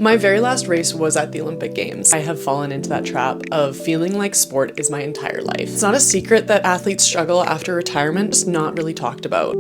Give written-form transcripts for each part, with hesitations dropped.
My very last race was at the Olympic Games. I have fallen into that trap of feeling like sport is my entire life. It's not a secret that athletes struggle after retirement, just not really talked about.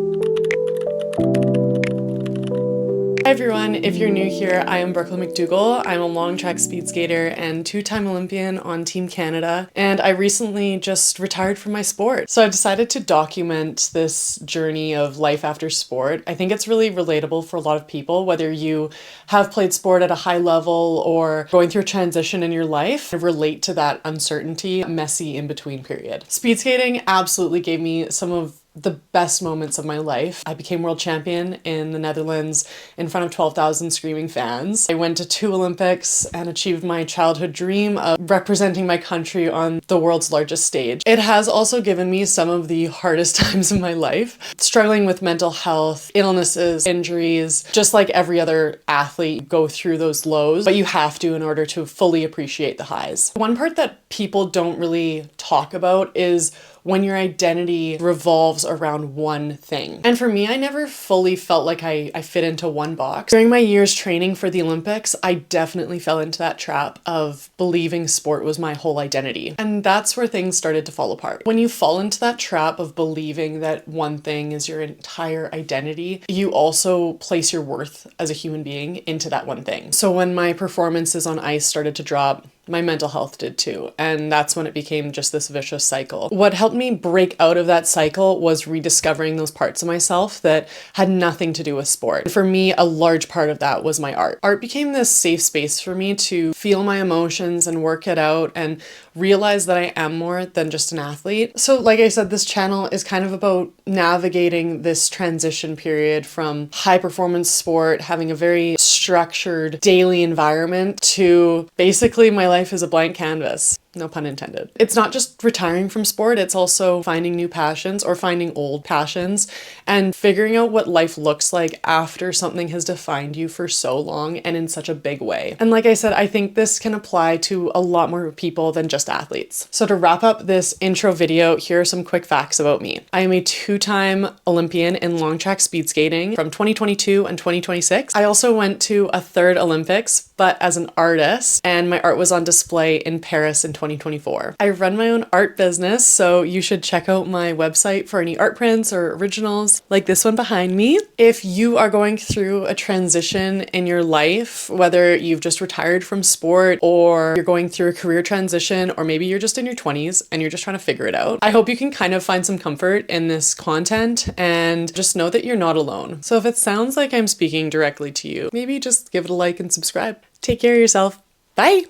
Hi everyone, if you're new here, I am Brooklyn McDougall. I'm a long track speed skater and two-time Olympian on Team Canada, and I recently just retired from my sport. So I've decided to document this journey of life after sport. I think it's really relatable for a lot of people, whether you have played sport at a high level or going through a transition in your life, relate to that uncertainty, messy in-between period. Speed skating absolutely gave me some of the best moments of my life. I became world champion in the Netherlands in front of 12,000 screaming fans. I went to 2 Olympics and achieved my childhood dream of representing my country on the world's largest stage. It has also given me some of the hardest times in my life, struggling with mental health, illnesses, injuries. Just like every other athlete, you go through those lows, but you have to in order to fully appreciate the highs. One part that people don't really talk about is when your identity revolves around one thing. And for me, I never fully felt like I fit into one box. During my years training for the Olympics, I definitely fell into that trap of believing sport was my whole identity. And that's where things started to fall apart. When you fall into that trap of believing that one thing is your entire identity, you also place your worth as a human being into that one thing. So when my performances on ice started to drop, my mental health did too. And that's when it became just this vicious cycle. What helped me break out of that cycle was rediscovering those parts of myself that had nothing to do with sport. For me, a large part of that was my art. Art became this safe space for me to feel my emotions and work it out and realize that I am more than just an athlete. So like I said, this channel is kind of about navigating this transition period from high performance sport, having a very structured daily environment, to basically my life is a blank canvas. No pun intended. It's not just retiring from sport, it's also finding new passions or finding old passions and figuring out what life looks like after something has defined you for so long and in such a big way. And like I said, I think this can apply to a lot more people than just athletes. So to wrap up this intro video, here are some quick facts about me. I am a 2-time Olympian in long track speed skating from 2022 and 2026. I also went to a 3rd Olympics, but as an artist, and my art was on display in Paris in 2024. I run my own art business, so you should check out my website for any art prints or originals like this one behind me. If you are going through a transition in your life, whether you've just retired from sport or you're going through a career transition, or maybe you're just in your 20s and you're just trying to figure it out, I hope you can kind of find some comfort in this content and just know that you're not alone. So if it sounds like I'm speaking directly to you, maybe just give it a like and subscribe. Take care of yourself. Bye!